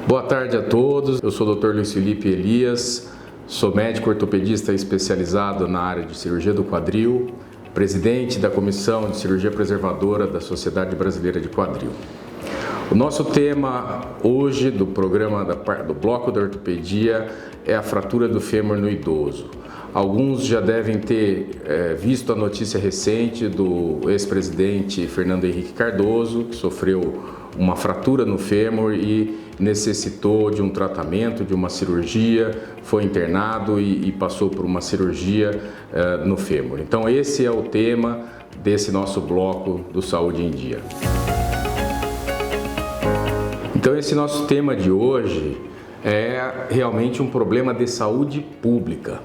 Boa tarde a todos, eu sou o Dr. Luiz Felipe Elias, sou médico ortopedista especializado na área de cirurgia do quadril, presidente da Comissão de Cirurgia Preservadora da Sociedade Brasileira de Quadril. O nosso tema hoje do programa do Bloco da Ortopedia é a fratura do fêmur no idoso. Alguns já devem ter visto a notícia recente do ex-presidente Fernando Henrique Cardoso, que sofreu uma fratura no fêmur e necessitou de um tratamento, de uma cirurgia, foi internado e passou por uma cirurgia no fêmur. Então esse é o tema desse nosso bloco do Saúde em Dia. Então esse nosso tema de hoje é realmente um problema de saúde pública.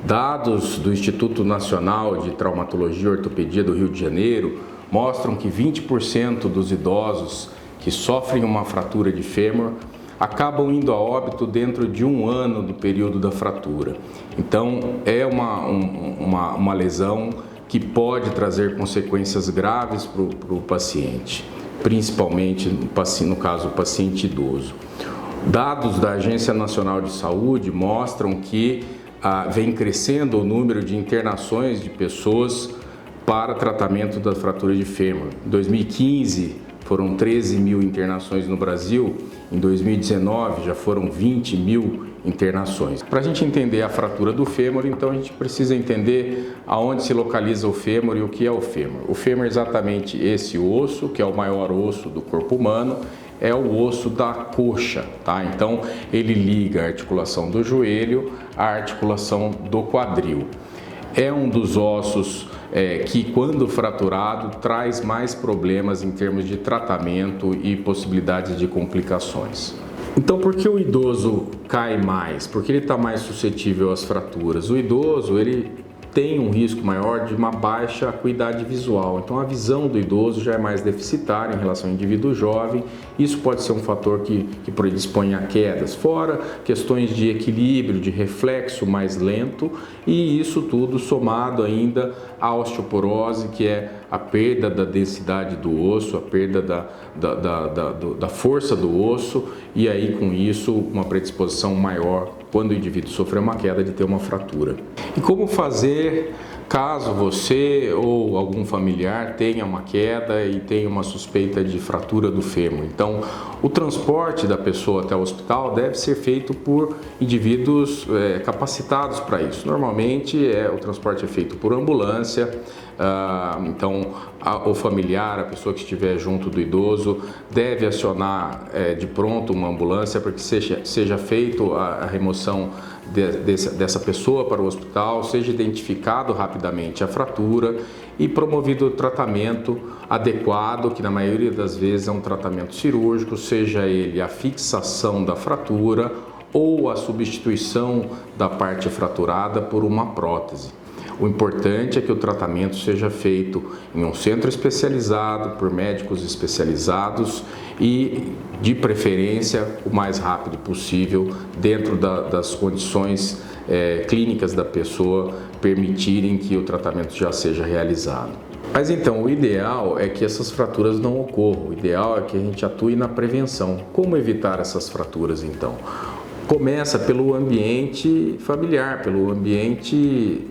Dados do Instituto Nacional de Traumatologia e Ortopedia do Rio de Janeiro mostram que 20% dos idosos que sofrem uma fratura de fêmur acabam indo a óbito dentro de um ano do período da fratura. Então é uma lesão que pode trazer consequências graves para o paciente, principalmente no caso do paciente idoso. Dados da Agência Nacional de Saúde mostram que vem crescendo o número de internações de pessoas para tratamento da fratura de fêmur. Em 2015 foram 13 mil internações no Brasil, em 2019 já foram 20 mil internações. Para a gente entender a fratura do fêmur, então a gente precisa entender aonde se localiza o fêmur e o que é o fêmur. O fêmur é exatamente esse osso, que é o maior osso do corpo humano, é o osso da coxa, tá? Então ele liga a articulação do joelho à articulação do quadril. É um dos ossos que, quando fraturado, traz mais problemas em termos de tratamento e possibilidades de complicações. Então, por que o idoso cai mais? Por que ele está mais suscetível às fraturas? O idoso, ele tem um risco maior de uma baixa acuidade visual. Então a visão do idoso já é mais deficitária em relação ao indivíduo jovem. Isso pode ser um fator que predispõe a quedas, fora questões de equilíbrio, de reflexo mais lento, e isso tudo somado ainda à osteoporose, que é a perda da densidade do osso, a perda da força do osso, e aí com isso uma predisposição maior quando o indivíduo sofrer uma queda de ter uma fratura. E como fazer caso você ou algum familiar tenha uma queda e tenha uma suspeita de fratura do fêmur? Então, o transporte da pessoa até o hospital deve ser feito por indivíduos capacitados para isso. Normalmente, o transporte é feito por ambulância. Então, o familiar, a pessoa que estiver junto do idoso, deve acionar de pronto uma ambulância para que seja feito a remoção dessa pessoa para o hospital, seja identificado rapidamente a fratura e promovido o tratamento adequado, que na maioria das vezes é um tratamento cirúrgico, seja ele a fixação da fratura ou a substituição da parte fraturada por uma prótese. O importante é que o tratamento seja feito em um centro especializado, por médicos especializados e, de preferência, o mais rápido possível, dentro das condições clínicas da pessoa permitirem que o tratamento já seja realizado. Mas então, o ideal é que essas fraturas não ocorram, o ideal é que a gente atue na prevenção. Como evitar essas fraturas então? Começa pelo ambiente familiar, pelo ambiente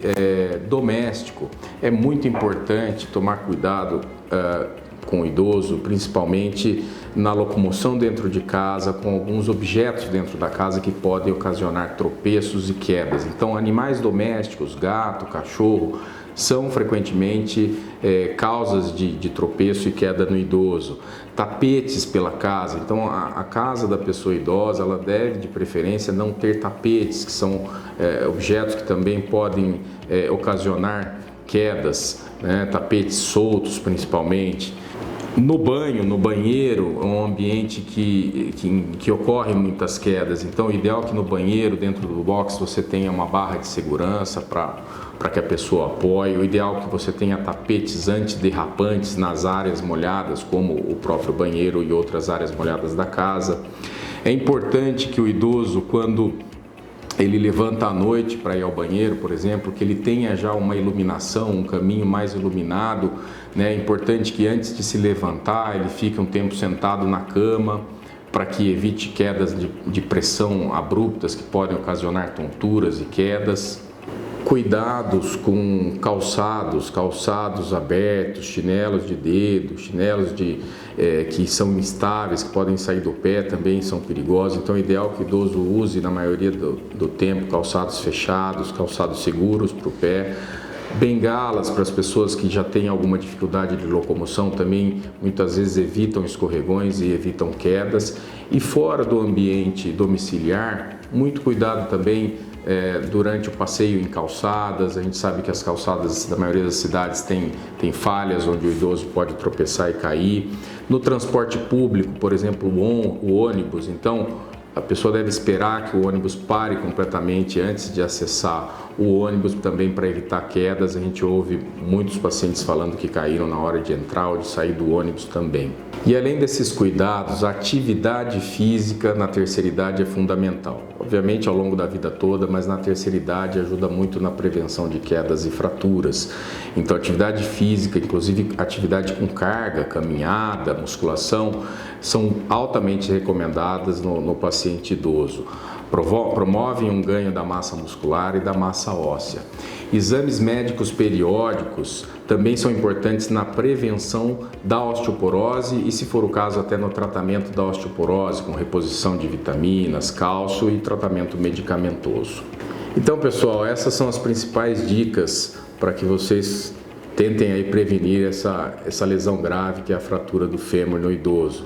doméstico. É muito importante tomar cuidado com o idoso, principalmente na locomoção dentro de casa, com alguns objetos dentro da casa que podem ocasionar tropeços e quedas. Então, animais domésticos, gato, cachorro, são frequentemente causas de tropeço e queda no idoso. Tapetes pela casa, então a casa da pessoa idosa, ela deve de preferência não ter tapetes, que são objetos que também podem ocasionar quedas, né? Tapetes soltos principalmente. No banheiro, é um ambiente que ocorre muitas quedas, então o ideal é que no banheiro, dentro do box, você tenha uma barra de segurança para que a pessoa apoie. O ideal é que você tenha tapetes antiderrapantes nas áreas molhadas, como o próprio banheiro e outras áreas molhadas da casa. É importante que o idoso, quando ele levanta à noite para ir ao banheiro, por exemplo, que ele tenha já uma iluminação, um caminho mais iluminado, né? É importante que antes de se levantar ele fique um tempo sentado na cama para que evite quedas de pressão abruptas que podem ocasionar tonturas e quedas. Cuidados com calçados abertos, chinelos de dedo, chinelos que são instáveis, que podem sair do pé, também são perigosos. Então é ideal que o idoso use, na maioria do tempo, calçados fechados, calçados seguros para o pé. Bengalas para as pessoas que já têm alguma dificuldade de locomoção também muitas vezes evitam escorregões e evitam quedas. E fora do ambiente domiciliar, muito cuidado também durante o passeio em calçadas. A gente sabe que as calçadas da maioria das cidades tem falhas onde o idoso pode tropeçar e cair. No transporte público, por exemplo, o ônibus, então a pessoa deve esperar que o ônibus pare completamente antes de acessar o ônibus, também para evitar quedas. A gente ouve muitos pacientes falando que caíram na hora de entrar ou de sair do ônibus também. E além desses cuidados, a atividade física na terceira idade é fundamental. Obviamente ao longo da vida toda, mas na terceira idade ajuda muito na prevenção de quedas e fraturas. Então atividade física, inclusive atividade com carga, caminhada, musculação, são altamente recomendadas no paciente idoso. Promovem um ganho da massa muscular e da massa óssea. Exames médicos periódicos também são importantes na prevenção da osteoporose e, se for o caso, até no tratamento da osteoporose, com reposição de vitaminas, cálcio e tratamento medicamentoso. Então, pessoal, essas são as principais dicas para que vocês tentem aí prevenir essa lesão grave que é a fratura do fêmur no idoso.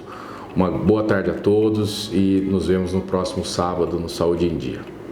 Uma boa tarde a todos e nos vemos no próximo sábado no Saúde em Dia.